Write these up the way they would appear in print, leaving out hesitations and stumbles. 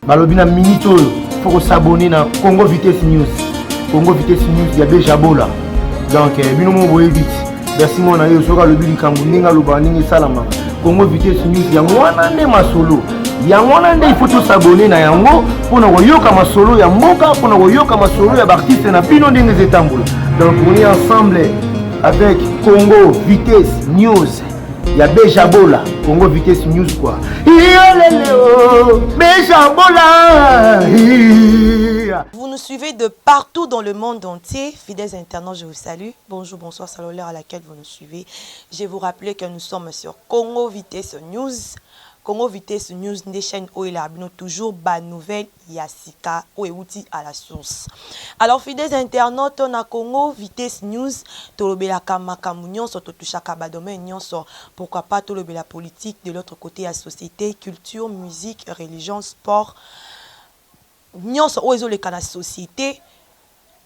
balobi na minute oyo faut s'abonner na Congo Vitesse News. Congo Vitesse News ya Bejabola. Donc bino mo boye vite. Merci mona yo soka lobi likambo ninga loba ninga salama. Congo Vitesse News ya mwana nde masolo. Ya mwana nde il faut s'abonner na yango pona koyoka masolo ya mboka, pona koyoka masolo ya artiste na bino ndenge zetambola. Donc on est ensemble avec Congo Vitesse News. Il y a Bejabola, Congo Vitesse News quoi. Bejabola. Vous nous suivez de partout dans le monde entier. Fidèles internautes, je vous salue. Bonjour, bonsoir, salut l'heure à laquelle vous nous suivez. Je vous rappelle que nous sommes sur Congo Vitesse News. Congo Vitesse News, des chaînes où il y a toujours bas nouvelles, Yassika, ou outil à la source. Alors, fidèles internautes, on a Congo Vitesse News, Tolobela Kamakamounion, Sototushaka Badomen, pourquoi pas Tolobela politique, de l'autre côté, la société, culture, musique, religion, sport, Nyonso, oezo le kana société,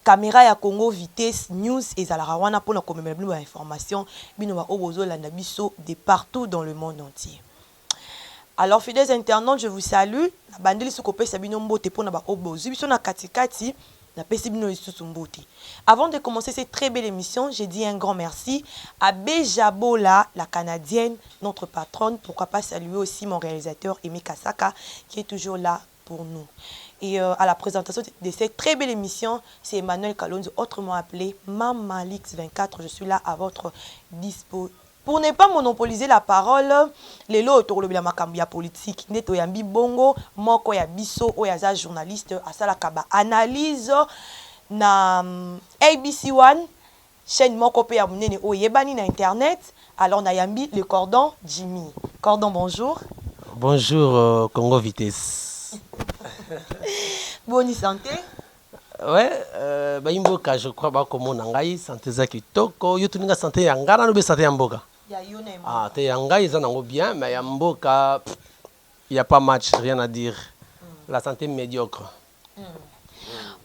caméra ya Congo Vitesse News, et Zalarawana pour la commémorer l'information, binoba obozo la nabiso de partout dans le monde entier. Alors, fidèles internautes, je vous salue. La bandeli soukopé sabino mbote pour naba obozu. Biso na katikati, na pesi bino lisusu mbote. Avant de commencer cette très belle émission, j'ai dit un grand merci à Bejabola, la Canadienne, notre patronne. Pourquoi pas saluer aussi mon réalisateur Aimé Kasaka, qui est toujours là pour nous. Et à la présentation de cette très belle émission, c'est Emmanuel Kalonzo, autrement appelé Mamalix 24. Je suis là à votre disposition. Pour ne pas monopoliser la parole, les lots autour de la macambia politique, neto yambi bongo, moko ya biso, oyaza journaliste, asala kaba analyse na ABC One, chaîne moko pe ya munene oyebani na internet. Alors na yambi le cordon Jimmy. Cordon, bonjour. Bonjour Congo Vitesse. Bonne santé. Ouais, Baimboka, je crois que mon angai santé za kitoko, yo tuninga santé yangana no be santé yamboka. Ah, te yanga ils en ont bien, mais yamboka il y a pas match, rien à dire. La santé médiocre.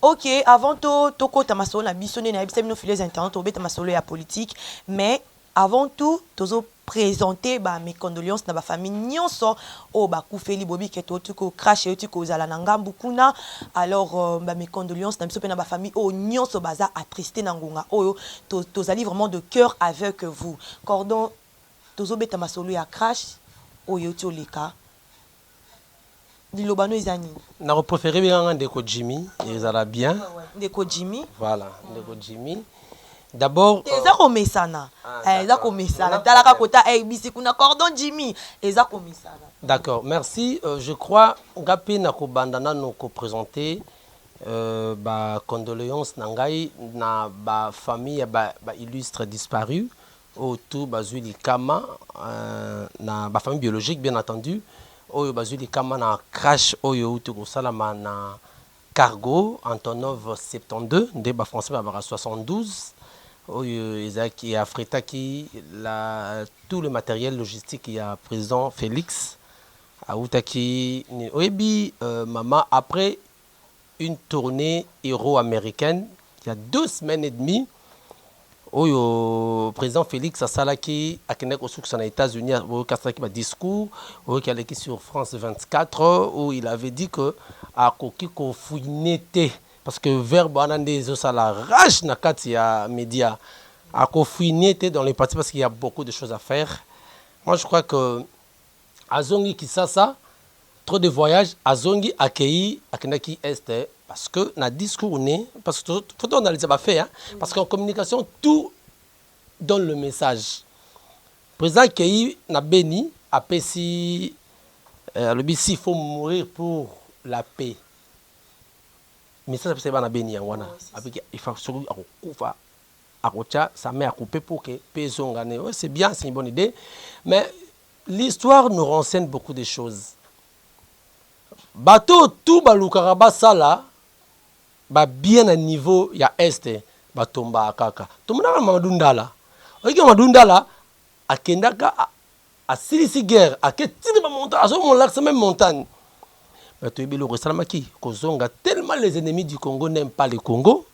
OK, avant tout kota masolo na biso na bisem no files internet obeta masolo ya politique, mais avant tout tozo présenter mes condoléances na ba famille nyonso o ba kufeli bobi keto tuko crash et tuko zala na ngambu kuna. Alors mes condoléances na biso pe na ba famille o nyonso baza attristé na ngonga oyo tozali vraiment de cœur avec vous. Cordon tozo beta masolo ya crash oyo tioleka dilobano izani na préféré bien ndeko Jimmy, ils alla bien. Ndeko Jimmy. Voilà, ndeko Jimmy. D'abord, eza komesana. Eza komesana. Talaka kota ABC kuna cordon Jimmy, eza komesana. D'accord, merci. Je crois ngapi na ko bandana no ko présenter ba condoléances nangai na ba famille ba illustre disparu autour bazuli kama na ba famille biologique bien entendu. Oyo bazuli kama na crash oyo utuko salama na cargo Antonov 72 nde ba français ba 72. Qui a frétaki tout le matériel logistique, il y a président Félix Aoutaki Oebi maman après une tournée héros-américaine il y a 2 semaines et demie au président Félix Asalaki a kenek au souk aux États-Unis au kasaki ba discours au qui allait sur France 24 où il avait dit que a koki ko fouinete parce que verbe anandé ça la rage na kati ya média a kofouinete dans les partis parce qu'il y a beaucoup de choses à faire. Moi je crois que azongi kisasa trop de voyages azongi accueilli akenaki est parce que na discours né parce que faut analyser ba fait hein parce qu'en communication tout donne le message. Président accueilli na Beni a pesi le bisi il faut mourir pour la paix. Mais ça c'est pas na Beni wana avec il faut surtout akufa akocha ça met à couper pour que paix zongane. C'est bien, c'est une bonne idée mais l'histoire nous renseigne beaucoup de choses. Bateau tout balukaraba sala ba bien à niveau ya est batomba kaka tomona madundala oki madundala akendaka a silisi guerre aketini ba montagne azo mon lac même montagne mais tu ebilo resalama ki kozonga tellement les ennemis du Congo n'aiment pas le Congo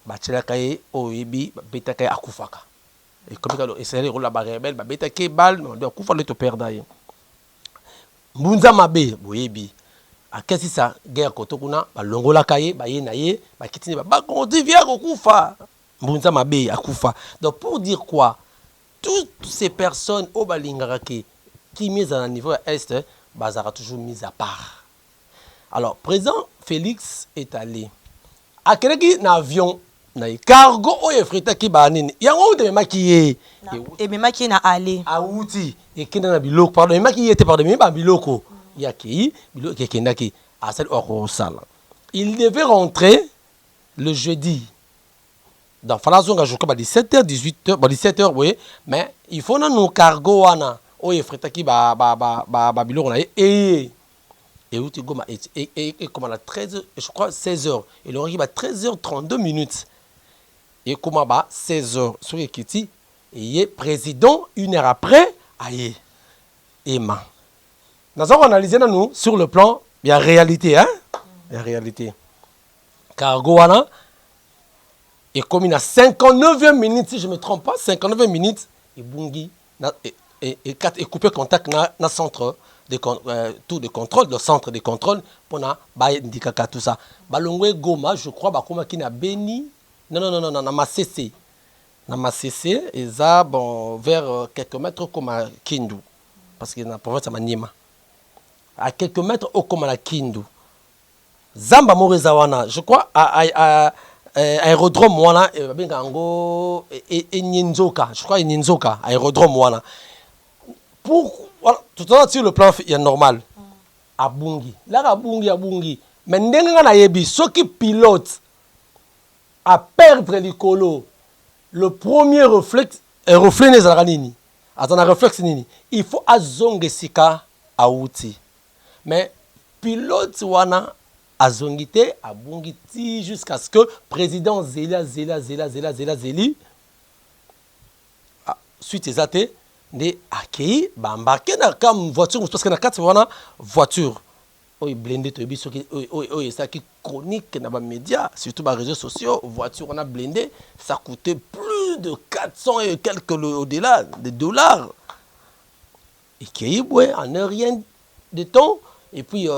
batela kaye oyebi betaka akufaka et comme ça essayer de rouler la rebelle betaka bal mais akufa le to perdre. Mbunza mabe boyebi. A qu'est-ce ça guerre kotokuna ba longola kaye ba ye na ye ba kitini ba kontivia kokufa. Mbunza mabe akufa. Donc pour dire quoi? Toutes ces personnes au balingara qui mis à un niveau est bazara toujours mis à part. Alors président Félix est allé à quelqu'un avion na cargo o efrita ki banini yango de makiye et même qui na aller a outi et qui na biloko pardon makiye était pardon ba biloko ya ki biloko ki ndaki à celle au sala. Il devait rentrer le jeudi dans Falazonga je crois 17h 18h 17h oui mais il faut na no cargo wana o efrita ki ba biloko na et où tu goma et comme à 13h je crois 16h il aurait dit 13h32 minutes et comment bah 16h sur Ekiti et président une heure après aïe Emma nous avons analysé nous sur le plan il y a réalité hein il y a réalité cargo wana et comme il a 59e minutes si je me trompe pas 59e minutes et bungi et coupé contact na centre de tout de contrôle le centre de contrôle pour na ba indikaka tout ça balongwe goma je crois ba koma ki na beni non na Masese na Masese eza bon vers quelques mètres comme à Kindu parce que na province ya Maniema à quelques mètres au comme à Kindu zamba moreza wana je crois à aérodrome wana benga ngo et Ninzoka je crois Ninzoka aérodrome wana pour voilà, tout à l'heure sur le plan il y a normal à Bungi là à Bungi mais ndenga na yebi ceux qui pilotent à perdre l'icolo le premier réflexe reflet les aranini attends un réflexe nini il faut azonge sika a outi mais pilote wana azongité a bungiti jusqu'à ce que président Zeli suite exate de accueilli embarqué dans comme voiture parce que na quatre wana voiture oy blindé to biso qui oy ça qui chronique na ba médias surtout ba réseaux sociaux voiture on a blindé ça coûtait plus de 400 et quelques au-delà de dollars et qui ouais en rien de temps et puis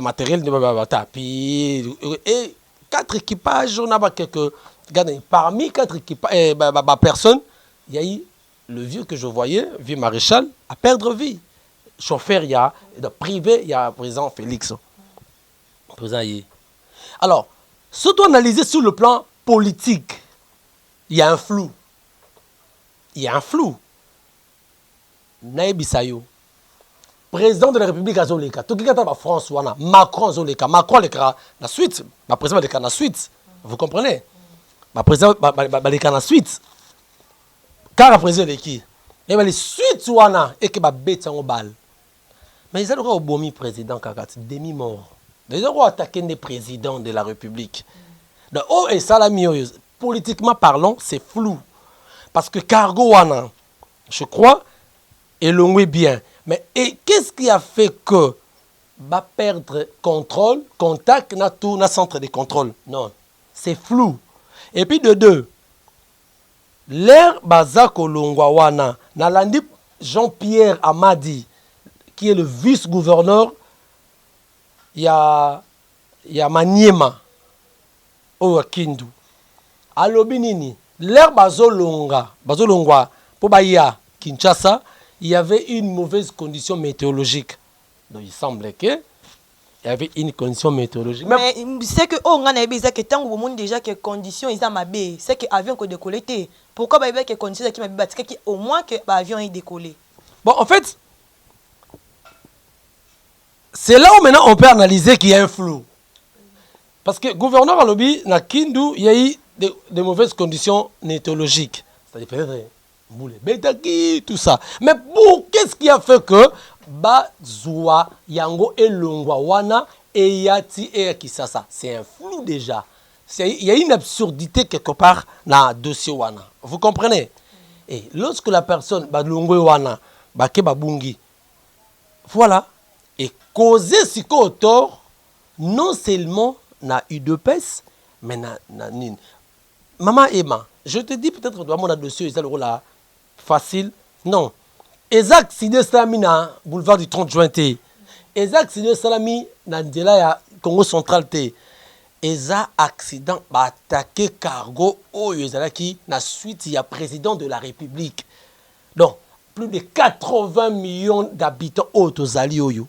matériel de tapis et 4 équipages on a pas quelques parmi 4 équipages personnes il y a eu le vieux que je voyais, vieux maréchal, à perdre vie. Chauffeur, il y a, privé, il y a président Félix. Président Yé. Alors, surtout analysé sur le plan politique, il y a un flou. Il y a un flou. Naïbi Sayo, président de la République Azoleka, tout qui est en France, Macron Azoleka, Macron Leka, la suite, ma président Leka, la suite. Vous comprenez? Ma président Leka, la suite. Car après qui et les suites wana et que ba bête en balle mais ils ont bomi président kakat demi mort ils ont attaqué des présidents de la République donc oh et ça la mieux politiquement parlant c'est flou parce que cargo wana je crois est loin bien mais et qu'est-ce qui a fait que va perdre contrôle contact na tout na centre de contrôle non c'est flou et puis de deux l'air Bazako Longwawana, Nalandi Jean-Pierre Amadi, qui est le vice-gouverneur, il y a Maniema, au Kindu. À l'Obinini, l'air Bazolongwa, pour Bahia, Kinshasa, il y avait une mauvaise condition météorologique. Donc il semblait que il y avait une condition météorologique. Mais c'est que on a besoin que tant au monde déjà que conditions ils ont mabé, c'est que avion que décoller. Pourquoi bah il que conditions qui m'a qui au moins que avion est décollé. Bon en fait c'est là où maintenant on peut analyser qu'il y a un flou. Parce que gouverneur à lobby na Kindu il y a eu de mauvaises conditions météorologiques. C'est-à-dire peut-être boule betaki tout ça. Mais pour qu'est-ce qui a fait que Bazoua, Yango et Longwa Wana et Yati et Kisasa. C'est un flou déjà. Il y a une absurdité quelque part dans le dossier Wana. Vous comprenez? Et lorsque la personne, Longwa Wana, Bakebabungi, voilà, et causer ce qu'on tort, non seulement na UDPS, mais na Nin. Maman Emma, je te dis peut-être que mon dossier est là facile. Non. Ezak Sidi Salami na boulevard du 30 juin te. Ezak Sidi Salami na nzela ya Congo central te. Eza accident ba attaqué cargo oyo ezalaki na suite ya président de la République. Donc plus de 80 millions d'habitants au tozali oyo.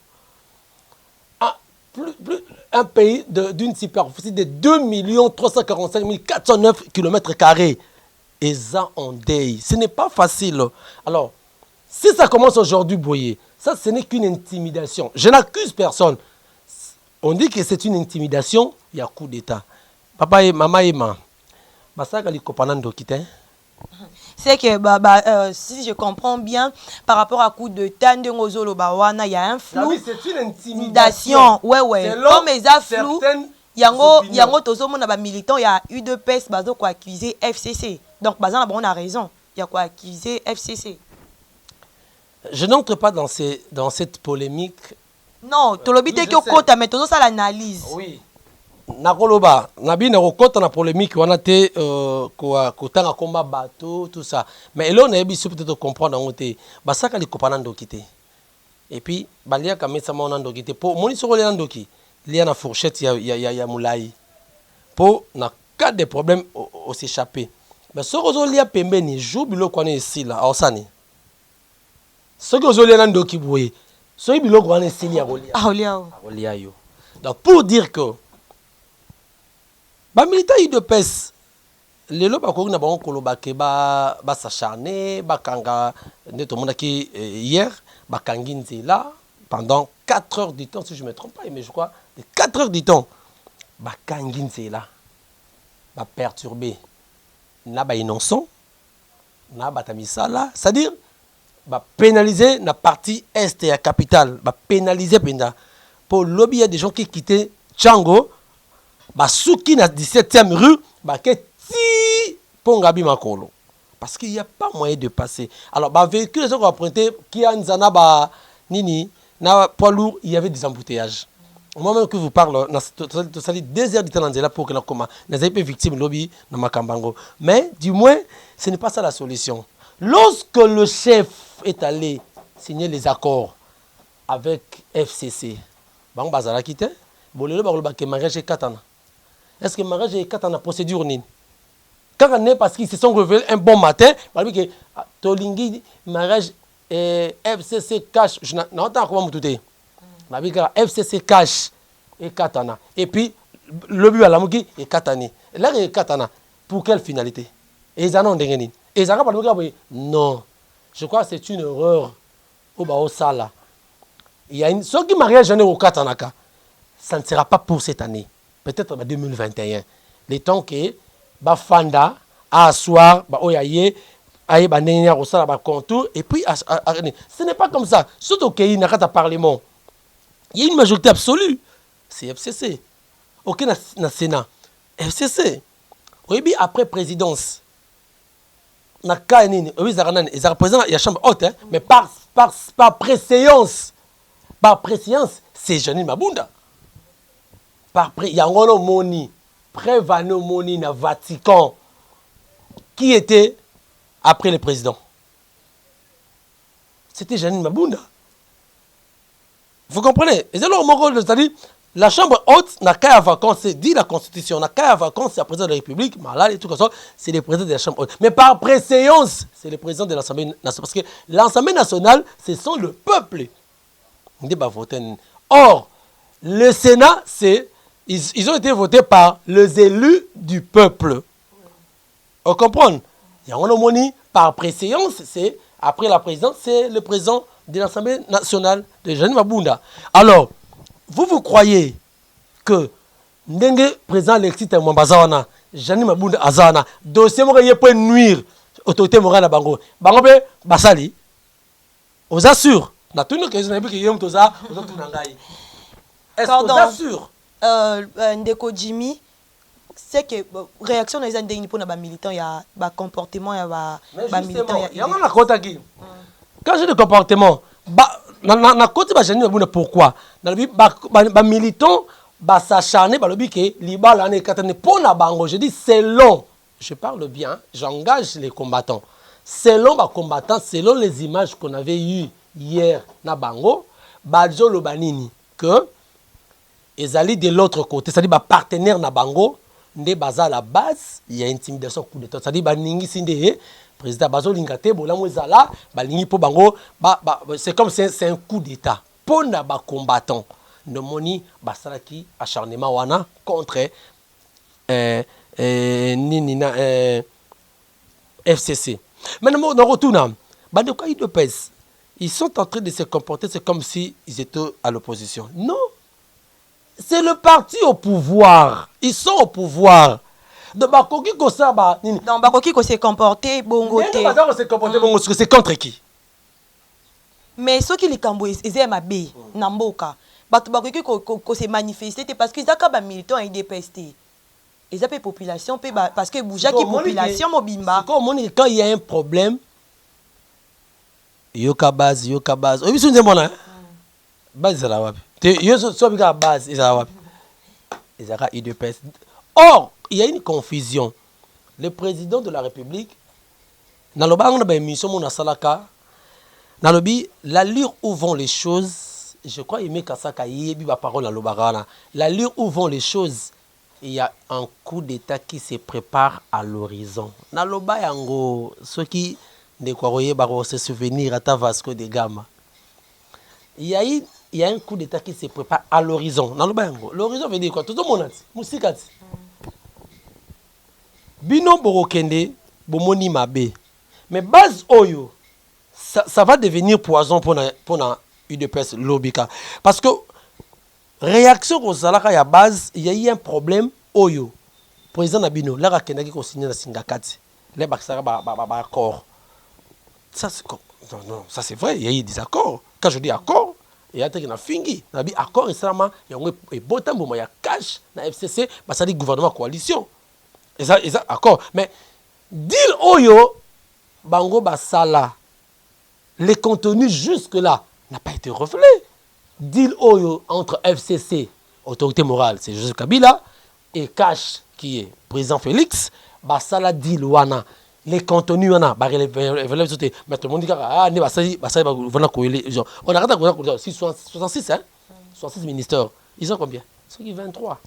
Un pays d'une superficie de 2 345 409 km². Et ça en deuil. Ce n'est pas facile. Alors, si ça commence aujourd'hui, Boyer, ça ce n'est qu'une intimidation. Je n'accuse personne. On dit que c'est une intimidation, il y a coup d'État. Papa et maman et maman. Ça c'est que si je comprends bien, par rapport à coup de temps de Ngozolo Bawana, il y a un flou. Oui, c'est une intimidation. Ouais. Comme les flou, yango tozomo na ba militant, il y a UDPS bazo quoi accuser FCC. Donc bazan on a raison. Il y a quoi accuser FCC. Je n'entre pas dans cette polémique. Non, tolobite ki okota mais tozo ça l'analyse. Oui. Nakoloba, nabi na okota na polémique wana te ko tanga komba bateau tout ça. Mais là on a besoin peut-être comprendre ngote. Basaka li kopana ndoki te. Et puis balia kamesa mona ndoki te. Po moni soko le ndoki. Il y a une fourchette, il y a moulaï. Pour na cas de problème au s'échapper. Mais ce que vous avez pembe ni joue bilo qu'on est ici là, osani. Ce que vous avez là ndoki boué. Ce que bilo qu'on est ici là, olia yo. Donc pour dire que ba militaire de pes les loba ko na ba koloba ke ba s'acharner ba kanga neto monaki hier ba kanginzi là pendant 4 heures du temps si je ne me trompe pas mais je crois de 4 heures du temps ba kanginzi là ba perturber na ba innocent na ba tamisala c'est-à-dire ba pénaliser la partie est et la capitale ba pénaliser penda pour lobby il y a des gens qui quittent Tchango ba souki na 17e rue ba ke ti pongabi makolo parce qu'il n'y a pas moyen de passer. Alors ba véhicule les gens ont emprunté qui a nzana ba nini na poids lourd, il y avait des embouteillages. Au moment que vous parlez, ça dit 2 heures de temps là pour que nous comment nous avons été victimes lobby dans Makambango. Mais du moins, ce n'est pas ça la solution. Lorsque le chef est allé signer les accords avec FCC, bon bazala quitté, bolelo ba ke mariage est katana. Est-ce que mariage est katana procédure ni? Quand on est parce qu'ils se sont révélés un bon matin, parce que tolingi mariage FCC cash, je n'ai pas comment tout est. FCC cash et katana. Et puis le but à la mouki est katani. Là il est katana. Pour quelle finalité? Et ils en ont des et ils en ont pas non. Je crois que c'est une erreur au bas au sala. Il y a une ce qui mariage au katanaka. Ça ne sera pas pour cette année. Peut-être en 2021. Les temps que Bafanda à asseoir ba oyaye aye ba nenya au sala ba contour et puis ce n'est pas comme ça. Surtout qu'il y a un parlement. Il y a une majorité absolue. C'est FCC. Ok, dans le Sénat. FCC. Oui, après présidence. Na Kainine, oui, ils représentent la chambre haute, mais par préséance. Par préséance, c'est Janine Mabunda. Il y a un moni, Prévano Moni na Vatican, qui était après le président. C'était Janine Mabunda. Vous comprenez? Et c'est là c'est-à-dire la chambre haute n'a qu'à vacances, c'est dit la constitution, n'a qu'à vacances, c'est le président de la République, malade et tout comme ça, c'est le président de la chambre haute. Mais par préséance, c'est le président de l'Assemblée nationale. Parce que l'Assemblée nationale, ce sont le peuple. Or, le Sénat, ils ont été votés par les élus du peuple. Vous comprenez? Il y a un homoni par préséance, c'est après la présidence, c'est le président de l'Assemblée nationale de Janine Mabunda. Alors, vous croyez que Ndenge président Alexis Mwambazawana, Janine Mabunda Azana, dossier moyen peut nuire autorité morale à Bango. Bango be basali. Aux assure. Na tout nous que je n'ai plus que yom toza, aux autres nangai. Est-ce que vous assure? Ndeko Jimmy, c'est que réaction des indégnités pour les militants, il y a un comportement, il y a un militant. Il y a un côté qui. Quand j'ai des comportements, na côté ba Janine Mabunda pourquoi? Dans le ba militant ba s'acharner ba le bi que liba l'année 4 pour na bango. Je dis c'est long. Je parle bien, j'engage les combattants. selon les combattants, selon les images qu'on avait eues hier na bango, bazo lo banini que ils allaient de l'autre côté, c'est-à-dire ba partenaire na bango, ndé baza à la base, il y a intimidation coup d'état, c'est-à-dire baningi sindé président bazo lingate bola mwezala, balingi po bango, c'est comme c'est un coup d'état. Pour na ba combattant, de moni basalaki acharnement wana contre FCC. Maintenant, on retourne. Ils sont en train de se comporter, c'est comme s'ils étaient à l'opposition. Non. C'est le parti au pouvoir. Ils sont au pouvoir. Donc, Bakoki Kosaba. Donc, Bakoki ko se comporter bongo te. C'est contre qui? Mais ceux qui les cambo, ils aiment abe, namboka. Bakoki ko se manifester parce qu'ils ont ba militants et dépesté. Ils ont population parce que bouja qui population mobimba. Quand il y a un problème, yoka base. Oui, c'est une base là wapi. Yo so bika base is là wapi. Ils ont UDPS. Or, il y a une confusion. Le président de la République naloba on a ba émission mon salaka. Nalobi l'allure où vont les choses, je crois aimer Kasaka yebi ba parole na lobarana. L'allure où vont les choses, il y a un coup d'état qui se prépare à l'horizon. Naloba yango ceux qui ne croyaient pas se souvenir à ta Vasco de Gama. Il y a un coup d'état qui se prépare à l'horizon. Naloba yango. L'horizon veut dire quoi? Tout le monde musikati. Bino borokende bomoni mabe. Mais base oyo ça va devenir poison pour la UDPS Lobika. Parce que réaction au Zalaka ya base, il y a eu un problème oyo. Président Nabino, là Kenaki ko signé na Singakati. Les Baksara ba accord. Ça c'est non, ça c'est vrai, il y a eu des accords. Quand je dis accord, il y a un fingi. Nabi accord récemment, il y a un botambo il y a cash na FCC, bah ça dit gouvernement coalition. Et ça accord. Mais deal oyo bango basala. Le contenu jusque-là n'a pas été reflé. Deal oyo entre FCC, autorité morale, c'est Joseph Kabila, et Cash, qui est président Félix, basala deal wana. Les contenus wana, mais tout le monde dit on a 66, hein? 66 ministères. Ils ont combien? Ils sont 23.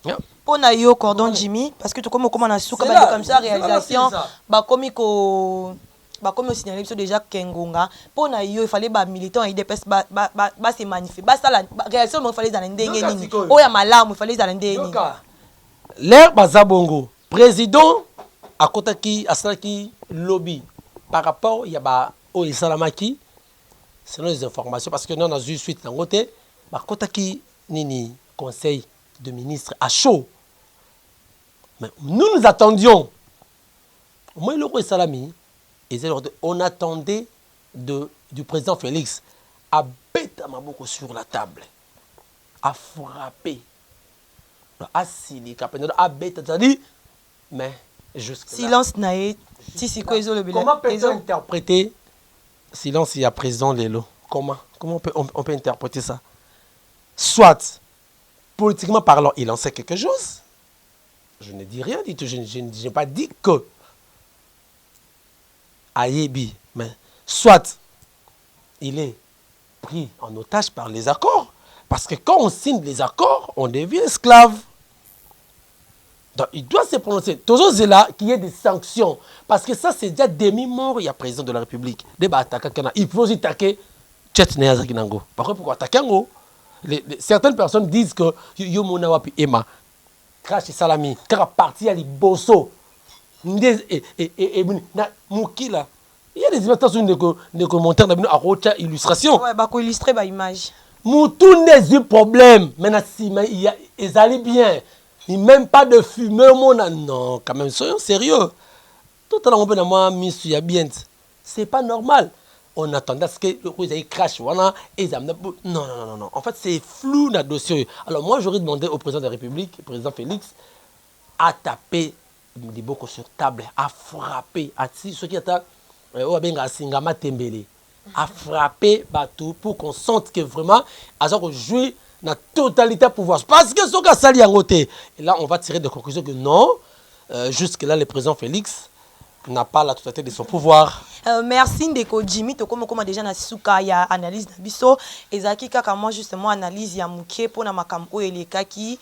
Yeah. Pour na yo cordon Jimmy, parce que tu comme on a souka comme ça réalisation, bah comme comme au signalé déjà Kengonga pour na yo il fallait ba militant et des pes ba se manifester ba ça la réaction il fallait dans ndenge nini o ya malamu il fallait dans ndenge nini l'air bazabongo président akotaki asalaki lobby par rapport ya ba o isalamaki selon les informations parce que nous on a eu suite dans côté ba kotaki nini conseil de ministre à chaud mais nous attendions moi le roi Salami. On attendait du président Félix à mettre Maboko sur la table, à frapper, à signer, à mettre, c'est-à-dire, mais jusque-là. Silence naïe, comment peut-on interpréter silence il y a président Lelo? Comment on peut interpréter ça? Soit, politiquement parlant, il en sait quelque chose. Je ne dis rien du tout, je n'ai pas dit que. Ayebi, mais soit il est pris en otage par les accords, parce que quand on signe les accords, on devient esclave. Donc il doit se prononcer. Toujours c'est là qu'il y ait des sanctions, parce que ça c'est déjà demi-mort, il y a président de la République. Il faut aussi attaquer Tchetnéa Zakinango. Par contre, pourquoi attaquer Ango? Certaines personnes disent que Yomona Wapi Ema, Crash et Salami, car parti à Liboso. Il y a des imitations de commentaires à Rocha illustration. Ouais, bah, illustrer bah image. Moutou n'est problème. Maintenant, ils allaient bien. Il même pas de fumée. Non, quand même, soyons sérieux. Tout à l'heure, c'est pas normal. On attendait à ce que le président crash. Non. En fait, c'est flou dans le dossier. Alors, moi, j'aurais demandé au président de la République, au président Félix, à taper beaucoup sur table, à frapper, à ceux qui attaquent, à frapper bateau pour qu'on sente que vraiment, à ce qu'on joue la totalité pouvoir. Parce que ce qu'on a sali en côté. Et là, on va tirer des conclusions que non, jusque-là, le président Félix n'a pas la totalité de son pouvoir. Merci Ndeko Jimmy, to comme déjà na suka ya analyse na biso ezaki kaka moi justement analyse ya muke pona makambo elekaki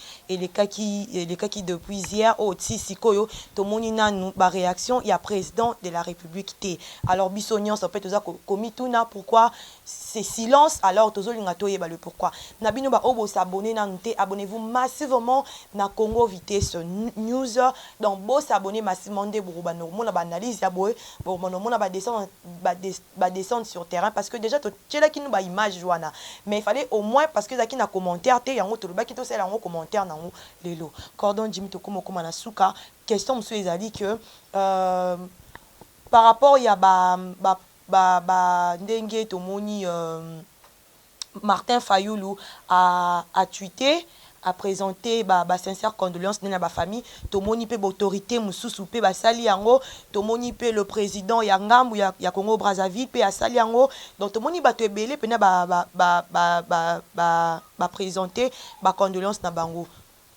depuis hier au tisikoyo to moni nanu ba réaction ya président de la République té. Alors biso nyonso peut toza komi tuna pourquoi c'est silence alors tozo linga to yeba le pourquoi. Na bino ba obo s'abonner na nté abonnez-vous massivement na Congo Vitesse News donc bo s'abonner massivement de bourba no mona ba analyse ya boy bon mona ba descendre sur terrain parce que déjà tu là qui nous ba image joana mais il fallait au moins parce que zaki na commentaire te yango to ba ki to sela yango commentaire nango lelo cordon Jimmy to comme na suka question monsieur ezali que par rapport ya ba ndenge to moni Martin Fayulu a tweeté a présenté sincère condoléances dans la famille tomoni pe autorité mususu pe basali yango tomoni pe le président ya ngambu ya Congo Brazzaville pe asali yango donc tomoni bato ebele pe na présenter condoléances na bango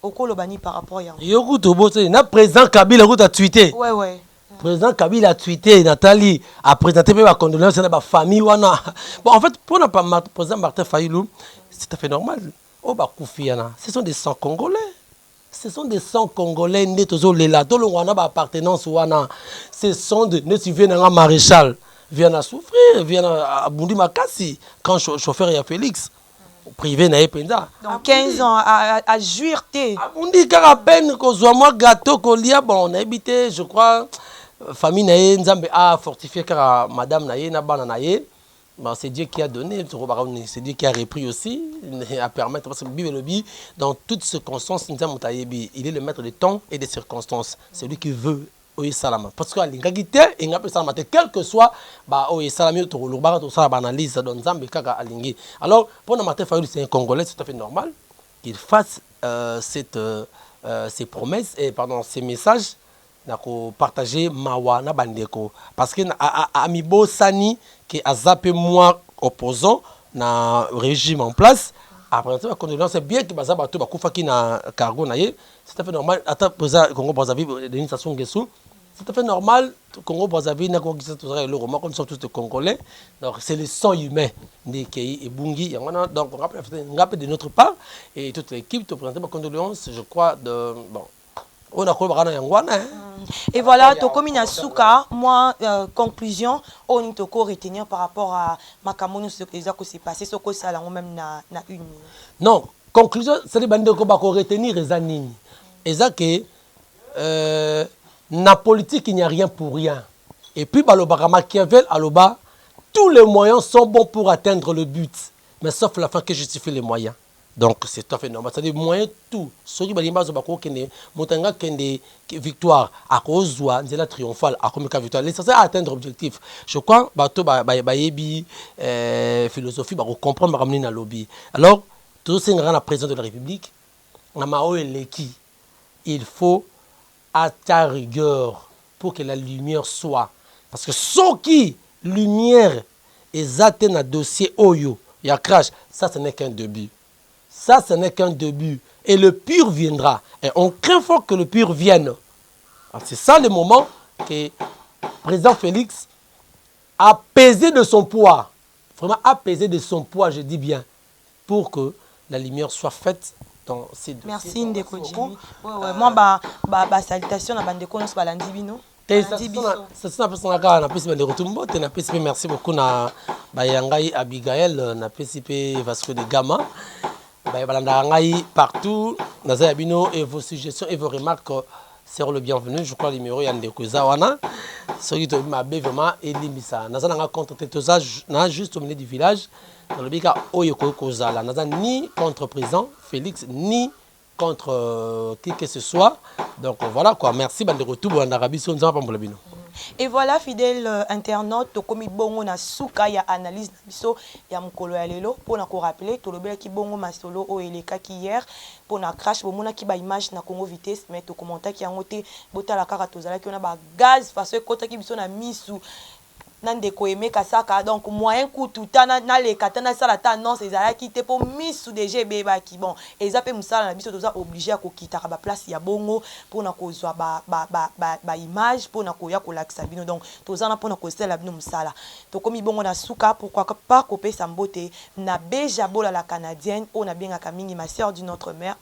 okolo bani par rapport yango yoko to bote na président Kabila ko ta tweeté ouais président Kabila a tweeté Nathalie a présenté pe condoléances na ba famille wana bon en fait pour na président Martin Fayulu c'est tout à fait normal. Ce sont des sangs congolais. Ce sont des sangs congolais nés tous les là. Tout le monde a appartenance wana. Ce sont des nés qui viennent à maréchal, viennent à souffrir, viennent à Bundi Makasi quand chauffeur y a Félix. Privé na ependa. Donc 15 ans à jouir té. Bundi car à peine que soit moi gâteau kolia bon on a habité je crois famille na Nzambe a fortifié car madame na na bana na bon, c'est Dieu qui a donné, c'est Dieu qui a repris aussi, à permettre, parce que dans toutes circonstances, il est le maître des temps et des circonstances. C'est lui qui veut Oye Salama. Parce que quel que soit, Oye Salama, analyse, dans Zambie, Alingi. Alors, pour Martin Fayulu, c'est un Congolais, c'est tout à fait normal qu'il fasse ces promesses, et pardon, ces messages. Nako partager mawa na bandeko parce que amibo sani qui a zappé moi opposant na régime en place après la condoléance c'est bien que baza bato bakufa ki na cargo na ye c'est tout à fait normal ata posa Congo Brazzaville Denis Sassou Nguesso c'est tout à fait normal Congo Brazzaville na ko kisa tout ça le roman comme sont tous des Congolais donc c'est le sang humain des Kei et Bungi donc on rappelle de notre part et toute l'équipe te présenter ma condoléance je crois de bon. Et voilà, Toko Minasuka, moi, conclusion, on peut retenir par rapport à Makamoni, ce qui s'est passé, ce que ça même na une. Non, conclusion, c'est les bandes qu'on va retenir les années. Et ça que, na politique, il n'y a rien pour rien. Et puis, Baloba Machiavel, Aloba, tous les moyens sont bons pour atteindre le but, mais sauf la fin qui justifie les moyens. Donc c'est tout à fait normal. C'est-à-dire moyen tout. Ceux qui ont une victoire à cause de la triomphale, à cause de la victoire, l'essentiel à atteindre l'objectif. Je crois que philosophie, comprendre, ramener dans le lobby. Alors, tout ce qui est la présidente de la République, il faut à ta rigueur pour que la lumière soit. Parce que ce qui lumière est atteint un dossier Oyo, il y a crash, ça ce n'est qu'un début. Ça, ce n'est qu'un début. Et le pur viendra. Et on craint fort que le pur vienne. C'est ça le moment que le président Félix a pesé de son poids. Vraiment apaisé de son poids, je dis bien. Pour que la lumière soit faite dans ces dossiers. Merci Ndeko Jimmy. Moi, salutation à Bandeko Nos Balandibino. Merci beaucoup na Bayangai Abigail, na PCP Vasco de Gama. Partout, et vos suggestions et vos remarques seront le bienvenu. Je crois que le numéro est Zawana. Ce qui m'a vraiment élimisa. Nous avons contacté tout ça juste au milieu du village. Dans le cas Oyoko Kozala. Nous n'avons ni contre président Félix, ni contre qui que ce soit. Donc voilà quoi. Merci de retour en Arabie Saoudite. Et voilà, fidèle internaute, tokomi bongo na suka ya analyse na biso ya mukolo ya lelo pour na ko rappeler to lobela ki bongo masolo o eleka ki hier pour na crash bomona ki ba image na Congo Vitesse mais to commenter ki yango te botala kaka tozala ki ona ba gaz parce que kota ki biso na misu nandeko aimé kasaka donc moyen kutu tana na le katana sala ta non ces ala qui te pour misu de GB ba ki bon et ça peut musala na biso toza obligé à kokita ba place ya bongo pour na kozwa ba image pour na koya ko lakisa bino donc toza na pour na kosela bino musala to komi bongo na suka pourquoi pas kopé sambote na Bejabola la canadienne on a bien mingi ma sœur d'une autre mère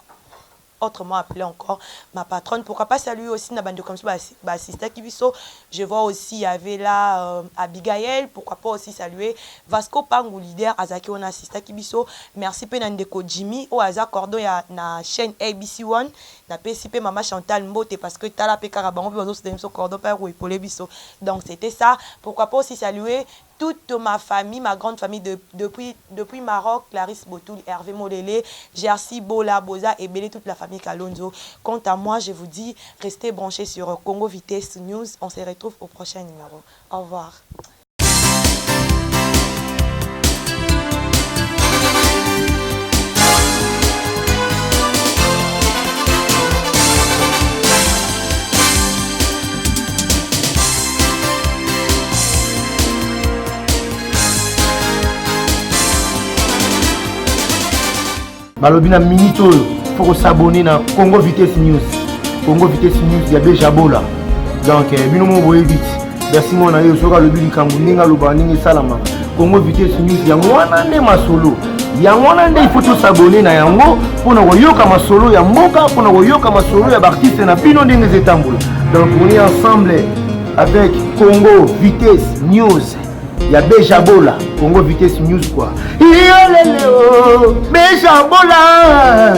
autrement appelée encore ma patronne. Pourquoi pas saluer aussi Nabando comme ça, assistant Kibiso. Je vois aussi, il y avait là Abigail. Pourquoi pas aussi saluer Vasco Pangou, leader, Azaki, on assistant Kibiso. Merci Penandeko Jimmy. Au hasard, cordon, il y a na chaîne ABC One. Na PCP Maman Chantal Mbote parce que t'as la Pécaraban, on peut se cordon par ou épaulé biso. Donc c'était ça. Pourquoi pas aussi saluer toute ma famille, ma grande famille depuis Maroc, Clarisse Botoul, Hervé Molélé, Jersey, Bola, Boza et Bélé, toute la famille Kalonzo. Quant à moi, je vous dis, restez branchés sur Congo Vitesse News. On se retrouve au prochain numéro. Au revoir. balobi na minute oyo faut s'abonner na Congo Vitesse News. Congo Vitesse News ya Bejabola. Donc bino mo boye vite. Merci mon ayo soka lobi likambu ninga loba ninga salama. Congo Vitesse News ya mwana nde masolo. Ya mwana nde il faut s'abonner na yango pour na koyoka masolo ya mboka, pour na koyoka masolo ya artiste na bino ndenge zetambola. Donc on est ensemble avec Congo Vitesse News. Ya Bejabola, Congo Vitesse News quoi. Bejabola.